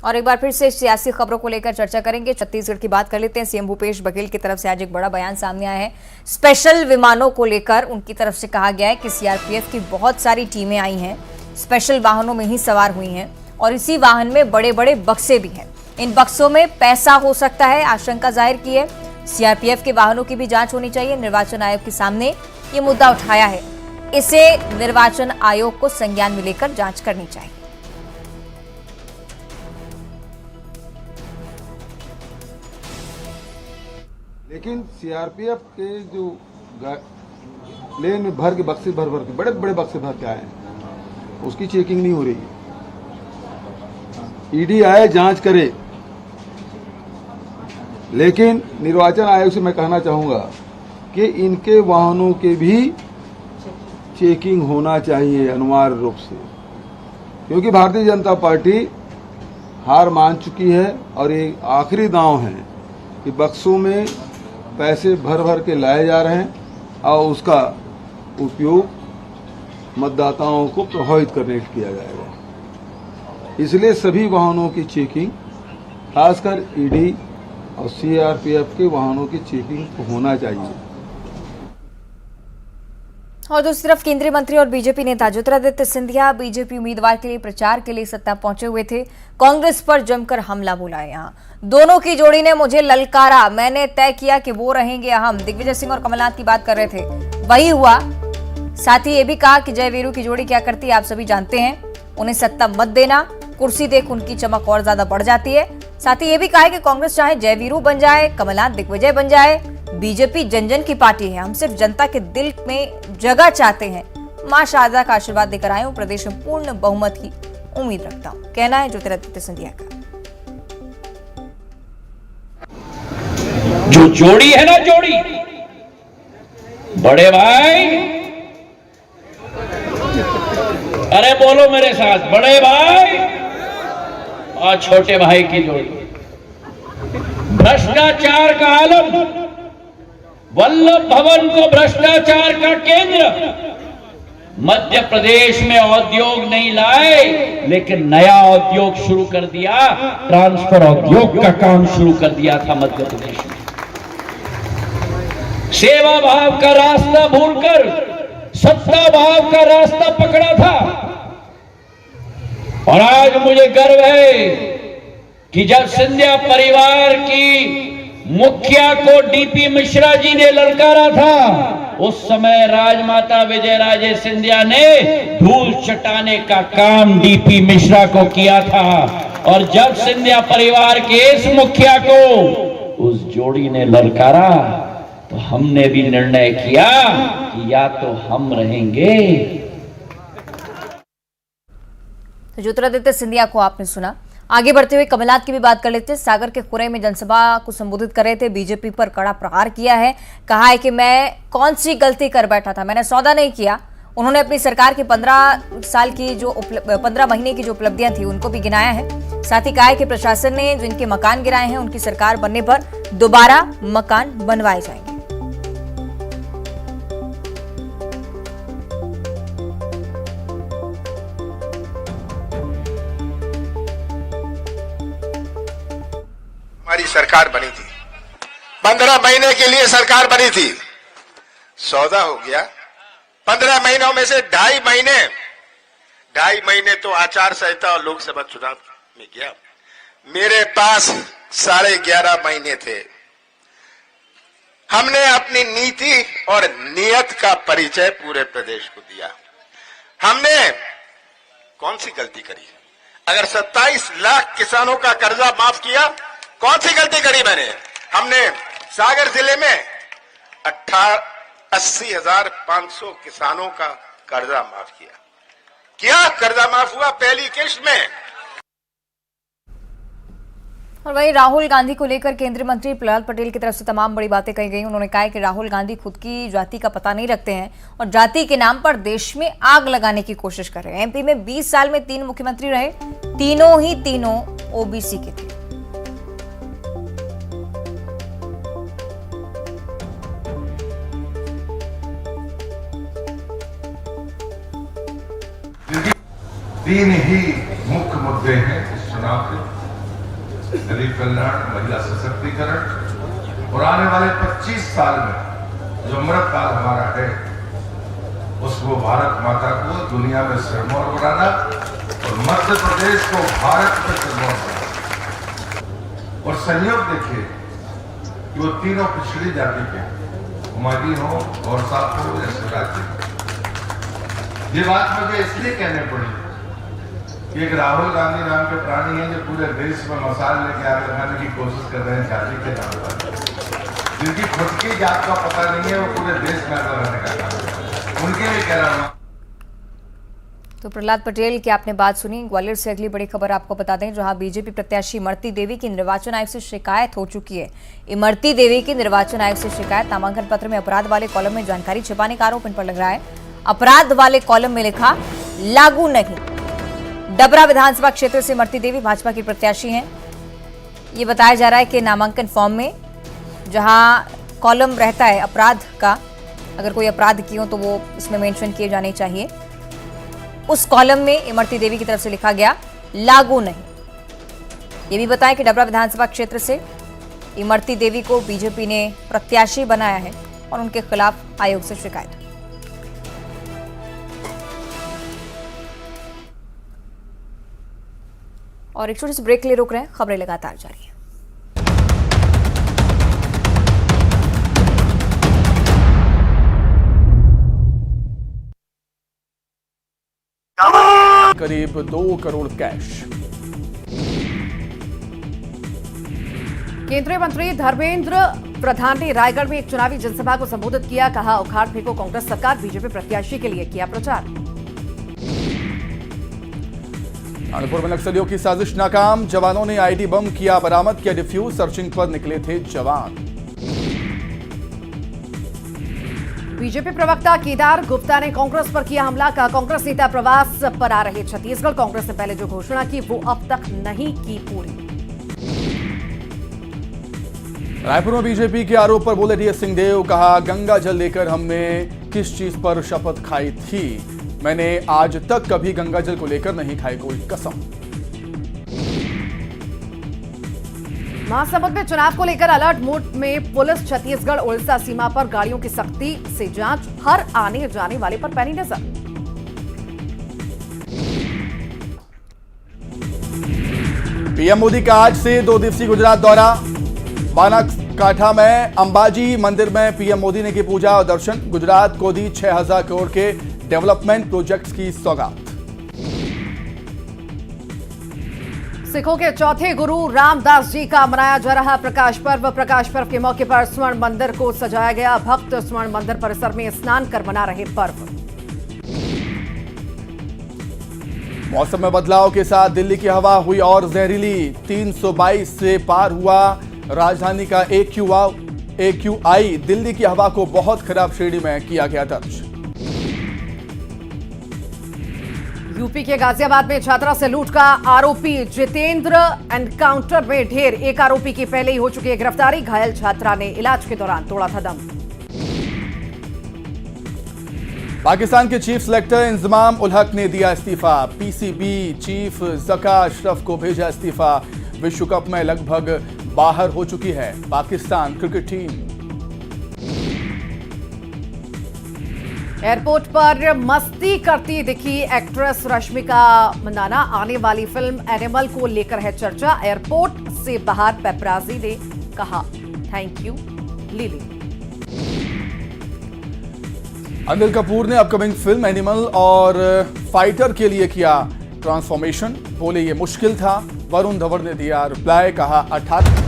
और एक बार फिर से सियासी खबरों को लेकर चर्चा करेंगे। छत्तीसगढ़ की बात कर लेते हैं। सीएम भूपेश बघेल की तरफ से आज एक बड़ा बयान सामने आया है। स्पेशल विमानों को लेकर उनकी तरफ से कहा गया है कि सीआरपीएफ की बहुत सारी टीमें आई हैं, स्पेशल वाहनों में ही सवार हुई हैं और इसी वाहन में बड़े बड़े बक्से भी हैं। इन बक्सों में पैसा हो सकता है, आशंका जाहिर की है। सीआरपीएफ के वाहनों की भी जांच होनी चाहिए। निर्वाचन आयोग के सामने ये मुद्दा उठाया है, इसे निर्वाचन आयोग को संज्ञान में लेकर जांच करनी चाहिए। लेकिन सीआरपीएफ के जो प्लेन में भर के बक्से भर के बड़े बड़े बक्से भर के आए हैं, उसकी चेकिंग नहीं हो रही है। ईडी आए, जांच करे, लेकिन निर्वाचन आयोग से मैं कहना चाहूंगा कि इनके वाहनों के भी चेकिंग होना चाहिए अनिवार्य रूप से, क्योंकि भारतीय जनता पार्टी हार मान चुकी है और ये आखिरी दांव है कि बक्सों में पैसे भर भर के लाए जा रहे हैं और उसका उपयोग मतदाताओं को प्रभावित करने के लिए किया जाएगा। इसलिए सभी वाहनों की चेकिंग, खासकर ईडी और सीआरपीएफ के वाहनों की चेकिंग होना चाहिए। और दूसरी तरफ केंद्रीय मंत्री और बीजेपी नेता ज्योतिरादित्य सिंधिया बीजेपी उम्मीदवार के लिए प्रचार के लिए सत्ता पहुंचे हुए थे। कांग्रेस पर जमकर हमला बोला है। यहाँ दोनों की जोड़ी ने मुझे ललकारा, मैंने तय किया कि वो रहेंगे अहम। दिग्विजय सिंह और कमलनाथ की बात कर रहे थे, वही हुआ। साथ ही ये भी कहा कि जय वीरू की जोड़ी क्या करती है आप सभी जानते हैं, उन्हें सत्ता मत देना, कुर्सी देख उनकी चमक और ज्यादा बढ़ जाती है। साथ ही ये भी कहा है कि कांग्रेस चाहे जय वीरू बन जाए, कमलनाथ दिग्विजय बन जाए, बीजेपी जन जन की पार्टी है, हम सिर्फ जनता के दिल में जगह चाहते हैं। मां शारदा का आशीर्वाद देकर आए हूं, प्रदेश में पूर्ण बहुमत की उम्मीद रखता हूं, कहना है ज्योतिरादित्य सिंधिया का। जो जोड़ी है ना, जोड़ी बड़े भाई, अरे बोलो मेरे साथ, बड़े भाई और छोटे भाई की जोड़ी। भ्रष्टाचार का आलम, वल्लभ भवन को भ्रष्टाचार का केंद्र, मध्य प्रदेश में उद्योग नहीं लाए लेकिन नया उद्योग शुरू कर दिया, ट्रांसफर उद्योग का काम शुरू कर दिया था मध्य प्रदेश में। सेवा भाव का रास्ता भूलकर सत्ता भाव का रास्ता पकड़ा था। और आज मुझे गर्व है कि जब सिंधिया परिवार की मुखिया को डीपी मिश्रा जी ने ललकारा था, उस समय राजमाता विजयराजे सिंधिया ने धूल चटाने का काम डीपी मिश्रा को किया था। और जब सिंधिया परिवार के इस मुखिया को उस जोड़ी ने ललकारा तो हमने भी निर्णय किया कि या तो हम रहेंगे। तो ज्योतिरादित्य सिंधिया को आपने सुना। आगे बढ़ते हुए कमलनाथ की भी बात कर लेते हैं। सागर के खुरे में जनसभा को संबोधित कर रहे थे। बीजेपी पर कड़ा प्रहार किया है, कहा है कि मैं कौन सी गलती कर बैठा था, मैंने सौदा नहीं किया। उन्होंने अपनी सरकार की 15 महीने की जो उपलब्धियां थी उनको भी गिनाया है। साथ ही कहा है कि प्रशासन ने जिनके मकान गिराए हैं उनकी सरकार बनने पर दोबारा मकान बनवाए जाएंगे। हमारी सरकार बनी थी, 15 महीने के लिए सरकार बनी थी, सौदा हो गया। 15 महीनों में से 2.5 महीने तो आचार संहिता और लोकसभा चुनाव में गया। मेरे पास 11.5 महीने थे। हमने अपनी नीति और नियत का परिचय पूरे प्रदेश को दिया। हमने कौन सी गलती करी? अगर 27 लाख किसानों का कर्जा माफ किया, कौन सी गलती करी मैंने? हमने सागर जिले में 80,500 किसानों का कर्जा माफ किया। क्या कर्जा माफ हुआ पहली किश्त में? और वहीं राहुल गांधी को लेकर केंद्रीय मंत्री प्रहलाद पटेल की तरफ से तमाम बड़ी बातें कही गई। उन्होंने कहा कि राहुल गांधी खुद की जाति का पता नहीं रखते हैं और जाति के नाम पर देश में आग लगाने की कोशिश कर रहे हैं। एमपी में 20 साल में 3 मुख्यमंत्री रहे, तीनों ओबीसी के थे। तीन ही मुख्य मुद्दे हैं इस चुनाव के। गरीब कल्याण, महिला सशक्तिकरण और आने वाले 25 साल में जो अमृत काल हमारा है उसको भारत माता को दुनिया में सिरमौर बनाना और मध्य प्रदेश को भारत में सिरमौर बनाना। और संयोग देखिए कि वो तीनों पिछड़ी जाति के, कुमारी हो, गौर साहब हो या शिवराज जी। ये बात मुझे इसलिए कहने पड़ी कि एक राहुल गांधी नाम के प्राणी हैं जो पूरे देश में मसाल लेके आगे लगाने की कोशिश कर रहे हैं जाति के नाम पर, जिनकी खुद की जात का पता नहीं है, वो पूरे देश में आगे लगाने का काम कर रहे हैं। उनके लिए कह रहा हूँ। तो प्रहलाद पटेल की आपने बात सुनी। ग्वालियर से अगली बड़ी खबर आपको बता दें, जहां बीजेपी प्रत्याशी इमरती देवी की निर्वाचन आयोग से शिकायत हो चुकी है। इमरती देवी की निर्वाचन आयोग से शिकायत। नामांकन पत्र में अपराध वाले कॉलम में जानकारी छिपाने का आरोप इन पर लग रहा है। अपराध वाले कॉलम में लिखा लागू नहीं। डबरा विधानसभा क्षेत्र से इमरती देवी भाजपा की प्रत्याशी हैं। ये बताया जा रहा है कि नामांकन फॉर्म में जहां कॉलम रहता है अपराध का, अगर कोई अपराध किए हो तो वो इसमें मेंशन किए जाने चाहिए। उस कॉलम में इमरती देवी की तरफ से लिखा गया लागू नहीं। ये भी बताएं कि डबरा विधानसभा क्षेत्र से इमरती देवी को बीजेपी ने प्रत्याशी बनाया है और उनके खिलाफ आयोग से शिकायत। और एक छोटे से ब्रेक के लिए रोक रहे हैं, खबरें लगातार जारी है। करीब 2 करोड़ कैश। केंद्रीय मंत्री धर्मेंद्र प्रधान ने रायगढ़ में एक चुनावी जनसभा को संबोधित किया। कहा, उखाड़ फेंको कांग्रेस सरकार, बीजेपी प्रत्याशी के लिए किया प्रचार। कानपुर में नक्सलियों की साजिश नाकाम, जवानों ने आईडी बम किया बरामद, किया डिफ्यूज, सर्चिंग पर निकले थे जवान। बीजेपी प्रवक्ता केदार गुप्ता ने कांग्रेस पर किया हमला। कहा, कांग्रेस नेता प्रवास पर आ रहे छत्तीसगढ़, कांग्रेस ने पहले जो घोषणा की वो अब तक नहीं की पूरी। रायपुर में बीजेपी के आरोप पर बोले टीएस सिंहदेव। कहा, गंगा जल लेकर हमने किस चीज पर शपथ खाई थी, मैंने आज तक कभी गंगा जल को लेकर नहीं खाई कोई कसम। महासमुंद में चुनाव को लेकर अलर्ट मोड में पुलिस। छत्तीसगढ़ उड़ीसा सीमा पर गाड़ियों की सख्ती से जांच, हर आने जाने वाले पर पैनी नजर। पीएम मोदी का आज से 2 दिवसीय गुजरात दौरा। बनासकांठा में अंबाजी मंदिर में पीएम मोदी ने की पूजा और दर्शन। गुजरात को दी 6000 करोड़ के डेवलपमेंट प्रोजेक्ट्स की सौगात। सिखों के चौथे गुरु रामदास जी का मनाया जा रहा प्रकाश पर्व। प्रकाश पर्व के मौके पर स्वर्ण मंदिर को सजाया गया। भक्त स्वर्ण मंदिर परिसर में स्नान कर मना रहे पर्व। मौसम में बदलाव के साथ दिल्ली की हवा हुई और जहरीली। 322 से पार हुआ राजधानी का AQI। दिल्ली की हवा को बहुत खराब श्रेणी में किया गया दर्ज। यूपी के गाजियाबाद में छात्रा से लूट का आरोपी जितेंद्र एनकाउंटर में ढेर। एक आरोपी की पहले ही हो चुकी है गिरफ्तारी। घायल छात्रा ने इलाज के दौरान तोड़ा था दम। पाकिस्तान के चीफ सेलेक्टर इंजमाम उल हक ने दिया इस्तीफा। पीसीबी चीफ जका अशरफ को भेजा इस्तीफा। विश्व कप में लगभग बाहर हो चुकी है पाकिस्तान क्रिकेट टीम। एयरपोर्ट पर मस्ती करती दिखी एक्ट्रेस रश्मिका मंदाना। आने वाली फिल्म एनिमल को लेकर है चर्चा। एयरपोर्ट से बाहर पेपराजी ने कहा thank you lily. Anil Kapoor ने अपकमिंग फिल्म एनिमल और फाइटर के लिए किया ट्रांसफॉर्मेशन। बोले ये मुश्किल था। वरुण धवन ने दिया रिप्लाई। कहा 18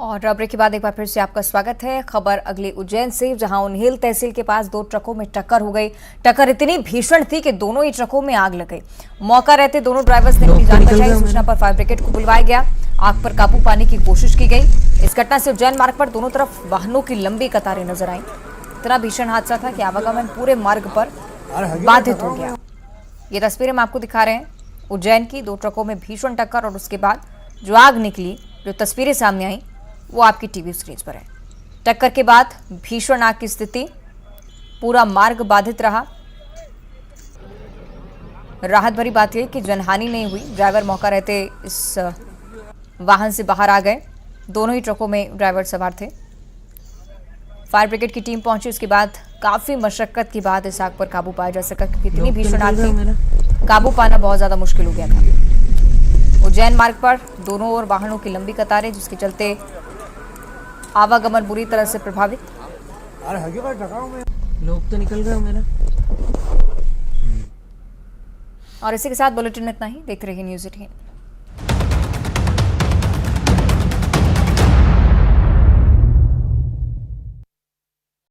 और ब्रेक के बाद एक बार फिर से आपका स्वागत है। खबर अगले उज्जैन से, जहां उन्हेल तहसील के पास 2 ट्रकों में टक्कर हो गई। टक्कर इतनी भीषण थी कि दोनों ही ट्रकों में आग लग गई। मौका रहते दोनों ड्राइवर्स ने अपनी जान बचाई। सूचना पर फायर ब्रिगेड को बुलवाया गया। आग पर काबू पाने की कोशिश की गई। इस घटना से उज्जैन मार्ग पर दोनों तरफ वाहनों की लंबी कतारें नजर आई। इतना भीषण हादसा था कि आवागमन पूरे मार्ग पर बाधित हो गया। ये तस्वीरें हम आपको दिखा रहे हैं उज्जैन की। 2 ट्रकों में भीषण टक्कर और उसके बाद जो आग निकली, जो तस्वीरें सामने आई वो आपकी टीवी स्क्रीन पर है। टक्कर के बाद भीषण आग की स्थिति, पूरा मार्ग बाधित रहा। राहत भरी बात यह कि जनहानि नहीं हुई। ड्राइवर मौका रहते इस वाहन से बाहर आ गए। दोनों ही ट्रकों में ड्राइवर सवार थे। फायर ब्रिगेड की टीम पहुंची। उसके बाद काफी मशक्कत के बाद इस आग पर काबू पाया जा सका, क्योंकि इतनी भीषण आग थी, काबू पाना बहुत ज्यादा मुश्किल हो गया था। उज्जैन मार्ग पर दोनों ओर वाहनों की लंबी कतारें, जिसके चलते आवागमन बुरी तरह से प्रभावित। लोग तो निकल गए मेरा। और इसी के साथ बुलेटिन में इतना ही। देखते रहिए न्यूज़ 18।